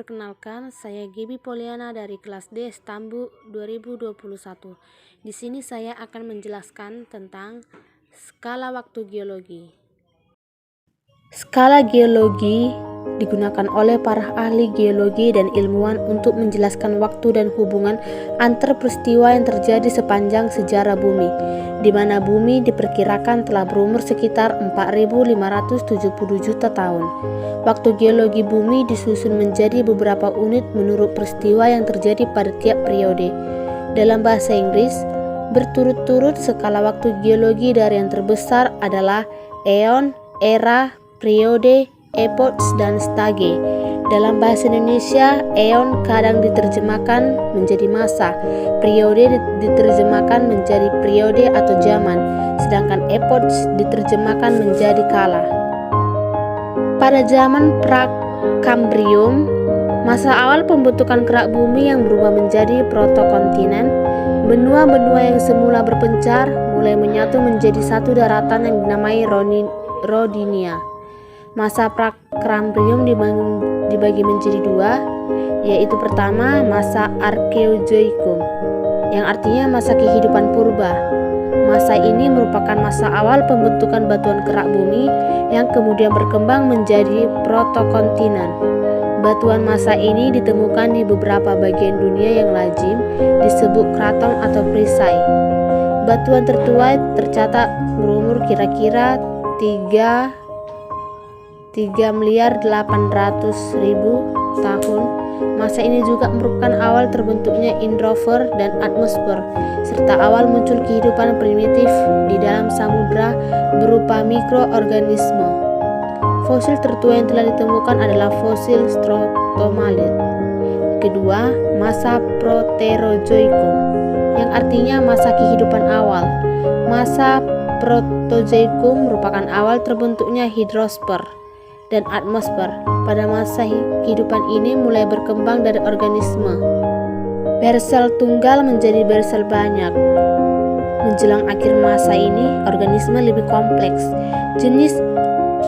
Perkenalkan, saya Gibi Poliana dari kelas D Stambu 2021. Di sini saya akan menjelaskan tentang skala waktu geologi. Skala geologi digunakan oleh para ahli geologi dan ilmuwan untuk menjelaskan waktu dan hubungan antar peristiwa yang terjadi sepanjang sejarah bumi, di mana bumi diperkirakan telah berumur sekitar 4.570 juta tahun. Waktu geologi bumi disusun menjadi beberapa unit menurut peristiwa yang terjadi pada tiap periode. Dalam bahasa Inggris, berturut-turut skala waktu geologi dari yang terbesar adalah eon, era, periode, epoch, dan stage. Dalam bahasa Indonesia, eon kadang diterjemahkan menjadi masa, periode diterjemahkan menjadi periode atau zaman, sedangkan epoch diterjemahkan menjadi kala. Pada zaman pra-Kambrium, masa awal pembentukan kerak bumi yang berubah menjadi protokontinen, benua-benua yang semula berpencar mulai menyatu menjadi satu daratan yang dinamai Rodinia. Masa pra-Kambrium dibagi menjadi dua, yaitu pertama masa Arkeozoikum, yang artinya masa kehidupan purba. Masa ini merupakan masa awal pembentukan batuan kerak bumi yang kemudian berkembang menjadi protokontinen. Batuan masa ini ditemukan di beberapa bagian dunia yang lazim disebut kraton atau perisai. Batuan tertua tercatat berumur kira-kira 3.800.000 tahun. Masa ini juga merupakan awal terbentuknya hidrosfer dan atmosfer, serta awal muncul kehidupan primitif di dalam samudra berupa mikroorganisme. Fosil tertua yang telah ditemukan adalah fosil Stromatolith. Kedua, masa Proterozoikum, yang artinya masa kehidupan awal. Masa Proterozoikum merupakan awal terbentuknya hidrosfer dan atmosfer. Pada masa kehidupan ini mulai berkembang dari organisme bersel tunggal menjadi bersel banyak. Menjelang akhir masa ini, organisme lebih kompleks. Jenis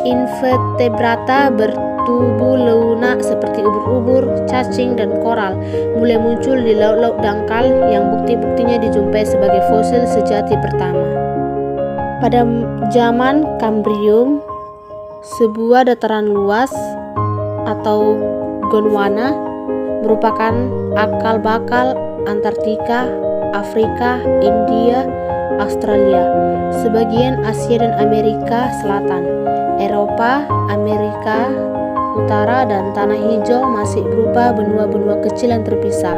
invertebrata bertubuh lunak seperti ubur-ubur, cacing, dan koral mulai muncul di laut-laut dangkal yang bukti-buktinya dijumpai sebagai fosil sejati pertama. Pada zaman Kambrium, sebuah dataran luas atau Gondwana merupakan akal bakal Antartika, Afrika, India, Australia, sebagian Asia dan Amerika Selatan, Eropa, Amerika Utara, dan tanah hijau masih berupa benua-benua kecil yang terpisah.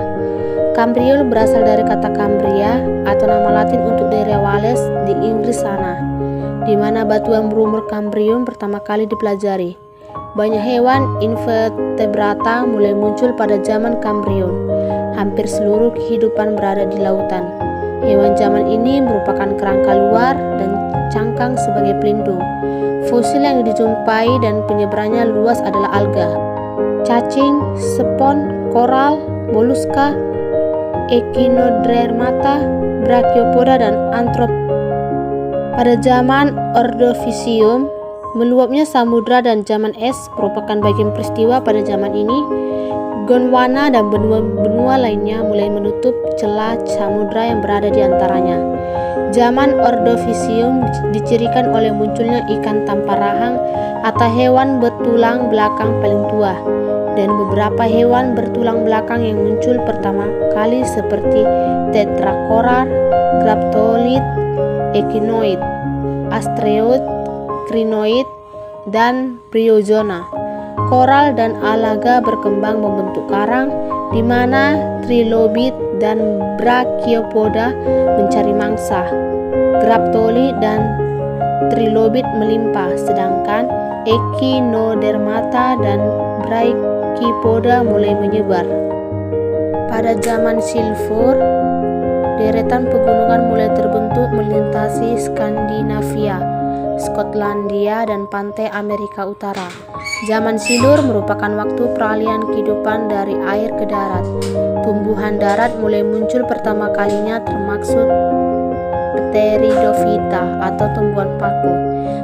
Kambrium berasal dari kata Cambria atau nama Latin untuk daerah Wales di Inggris sana, di mana batuan berumur Kambrium pertama kali dipelajari. Banyak hewan invertebrata mulai muncul pada zaman Kambrium. Hampir seluruh kehidupan berada di lautan. Hewan zaman ini merupakan kerangka luar dan cangkang sebagai pelindung. Fosil yang dijumpai dan penyebarannya luas adalah alga, cacing, spon, koral, moluska, echinodermata, brachiopoda, dan anthropoda. Pada zaman Ordovisium, meluapnya samudra dan zaman es merupakan bagian peristiwa. Pada zaman ini, Gondwana dan benua-benua lainnya mulai menutup celah samudra yang berada di antaranya. Zaman Ordovisium dicirikan oleh munculnya ikan tanpa rahang atau hewan bertulang belakang paling tua, dan beberapa hewan bertulang belakang yang muncul pertama kali seperti tetrakorar, graptolith, echinoid, astreoid, crinoid, dan bryozoa. Koral dan alga berkembang membentuk karang, di mana trilobit dan brachiopoda mencari mangsa. Graptolith dan trilobit melimpah, sedangkan echinodermata dan brachiopoda mulai menyebar. Pada zaman Silur, deretan pegunungan mulai terbentuk melintasi Skandinavia, Skotlandia, dan pantai Amerika Utara. Zaman Silur merupakan waktu peralihan kehidupan dari air ke darat. Tumbuhan darat mulai muncul pertama kalinya, termasuk Pteridophyta atau tumbuhan paku,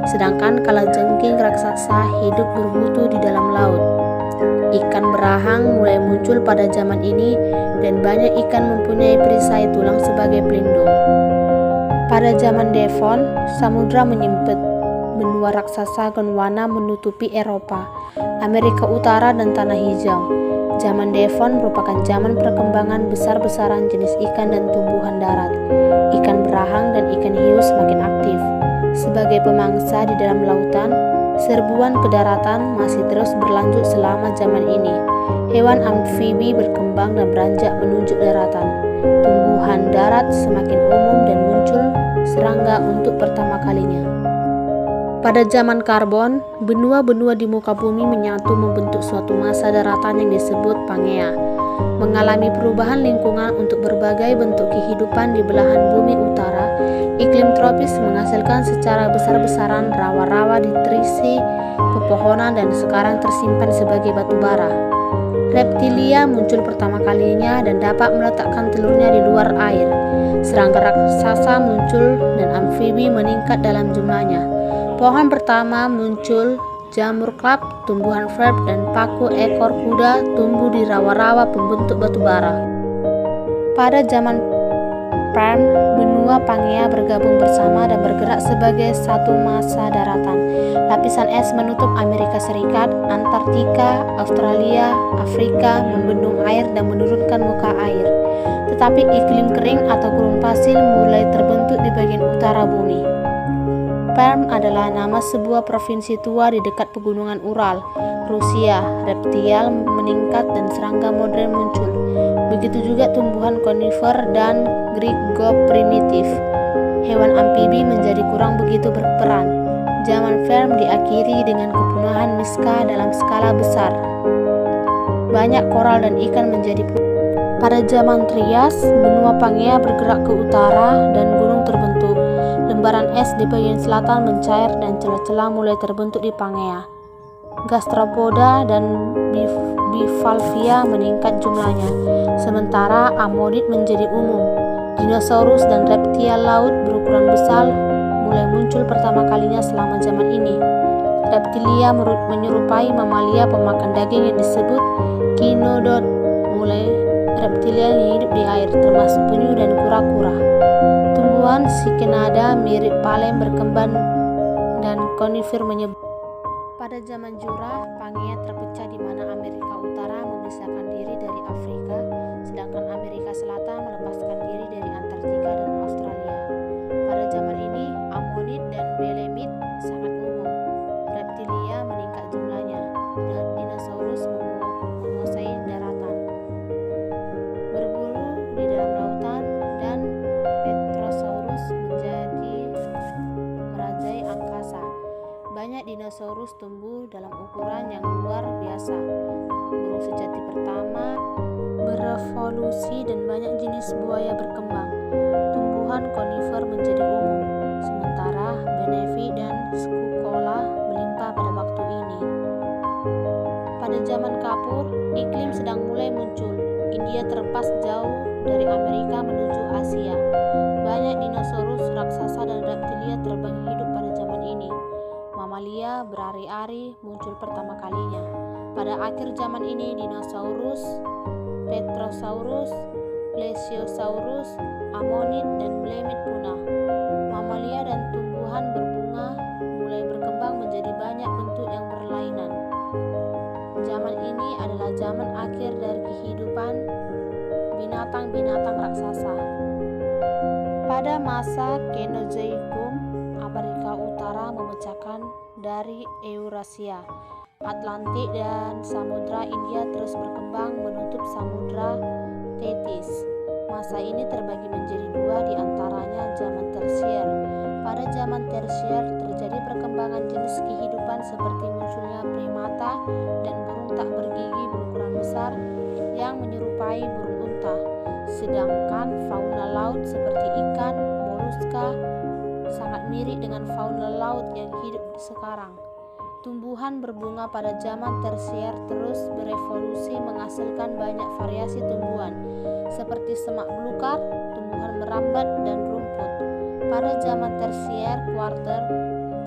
sedangkan kalajengking raksasa hidup bermutu di dalam laut. Ikan berahang mulai muncul pada zaman ini dan banyak ikan mempunyai perisai tulang sebagai pelindung. Pada zaman Devon, samudra menyempit, benua raksasa Gondwana menutupi Eropa, Amerika Utara dan Tanah Hijau. Zaman Devon merupakan zaman perkembangan besar-besaran jenis ikan dan tumbuhan darat. Ikan berahang dan ikan hiu semakin aktif. Sebagai pemangsa di dalam lautan, serbuan ke daratan masih terus berlanjut selama zaman ini. Hewan amfibi berkembang dan beranjak menuju daratan. Tumbuhan darat semakin umum dan muncul serangga untuk pertama kalinya. Pada zaman karbon, benua-benua di muka bumi menyatu membentuk suatu masa daratan yang disebut Pangea, mengalami perubahan lingkungan untuk berbagai bentuk kehidupan di belahan bumi utara. Iklim tropis menghasilkan secara besar-besaran rawa-rawa di terisi pepohonan dan sekarang tersimpan sebagai batu bara. Reptilia muncul pertama kalinya dan dapat meletakkan telurnya di luar air. Serangga raksasa muncul dan amfibi meningkat dalam jumlahnya. Pohon pertama muncul, jamur klap, tumbuhan verb dan paku ekor kuda tumbuh di rawa-rawa pembentuk batu bara. Pada zaman Perm, benua Pangea bergabung bersama dan bergerak sebagai satu masa daratan. Lapisan es menutup Amerika Serikat, Antartika, Australia, Afrika, membendung air dan menurunkan muka air. Tetapi iklim kering atau gurun pasir mulai terbentuk di bagian utara bumi. Perm adalah nama sebuah provinsi tua di dekat pegunungan Ural, Rusia. Reptil meningkat dan serangga modern muncul. Begitu juga tumbuhan konifer dan Grigo primitif. Hewan amfibi menjadi kurang begitu berperan. Zaman Perm diakhiri dengan kepunahan Miska dalam skala besar. Banyak koral dan ikan menjadi punah. Pada zaman Trias, benua Pangea bergerak ke utara dan gunung terbentuk. Lembaran es di bagian selatan mencair dan celah-celah mulai terbentuk di Pangea. Gastropoda dan bivalvia meningkat jumlahnya, sementara amonid menjadi umum. Dinosaurus dan reptil laut berukuran besar mulai muncul pertama kalinya selama zaman ini. Reptilia menyerupai mamalia pemakan daging yang disebut Kynodont. Mulai reptilia yang hidup di air, termasuk penyu dan kura-kura. Tumbuhan Cicanada mirip palem berkembang dan konifer menyebar. Pada zaman Jura, Pangea terpecah di mana Amerika Utara memisahkan diri dari Afrika, sedangkan Amerika Selatan melepaskan diri dari Antartika dan Australia. Pada zaman ini, amonid dan belemit sangat umum. Reptilia meningkat jumlahnya, dan dinosaurus menguasai daratan, berburu di dalam lautan, dan Petrosaurus menjadi merajai angkasa. Banyak dinosaurus tumbuh dalam ukuran yang luar biasa. Burung sejati pertama berevolusi dan banyak jenis buaya berkembang. Tumbuhan konifer menjadi umum, sementara benefi dan scucola melimpah pada waktu ini. Pada zaman Kapur, iklim sedang mulai muncul. India terlepas jauh dari Amerika menuju Asia. Banyak dinosaurus raksasa dan reptilia terbang hidup pada zaman ini. Mamalia berari-ari muncul pertama kalinya. Pada akhir zaman ini, dinosaurus, Petrosaurus, Plesiosaurus, amonid, dan belemit punah. Mamalia dan tumbuhan berbunga mulai berkembang menjadi banyak bentuk yang berlainan. Zaman ini adalah zaman akhir dari kehidupan binatang-binatang raksasa. Pada masa Kenozoikum, Amerika Utara memecahkan dari Eurasia. Atlantik dan Samudra India terus berkembang menutup Samudra Tethys. Masa ini terbagi menjadi dua, di antaranya zaman Tersier. Pada zaman Tersier terjadi perkembangan jenis kehidupan seperti munculnya primata dan burung tak bergigi berukuran besar yang menyerupai burung unta. Sedangkan fauna laut seperti ikan, moluska sangat mirip dengan fauna laut yang hidup sekarang. Tumbuhan berbunga pada zaman Tersier terus berevolusi menghasilkan banyak variasi tumbuhan seperti semak belukar, tumbuhan merambat, dan rumput. Pada zaman Tersier Kuarter,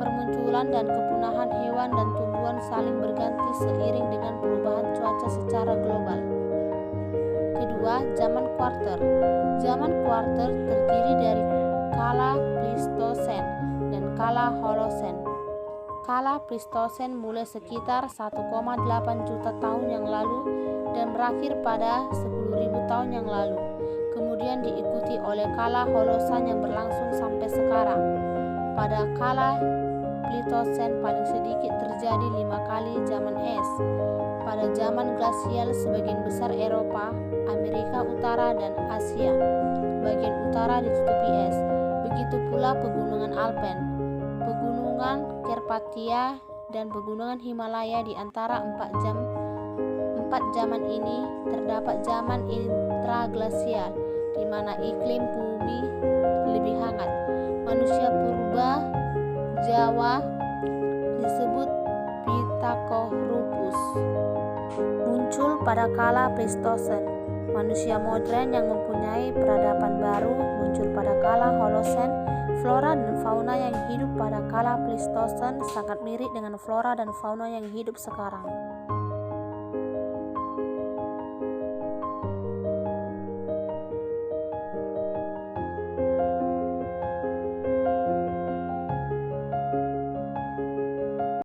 permunculan dan kepunahan hewan dan tumbuhan saling berganti seiring dengan perubahan cuaca secara global. Kedua, zaman kuarter. Zaman kuarter terdiri dari kala Pleistosen dan kala Holosen. Kala Pleistosen mulai sekitar 1,8 juta tahun yang lalu dan berakhir pada 10.000 tahun yang lalu. Kemudian diikuti oleh kala Holosan yang berlangsung sampai sekarang. Pada kala Pleistosen paling sedikit terjadi 5 kali zaman es. Pada zaman glasial sebagian besar Eropa, Amerika Utara dan Asia bagian utara ditutupi es. Begitu pula pegunungan Alpen, pegunungan Karpatia dan pegunungan Himalaya. Di antara empat zaman ini terdapat zaman intraglasial di mana iklim bumi lebih hangat. Manusia purba Jawa disebut Pithecanthropus muncul pada kala Pleistosen. Manusia modern yang mempunyai peradaban baru muncul pada kala Holosen. Flora dan fauna yang hidup pada kala Pleistosen sangat mirip dengan flora dan fauna yang hidup sekarang.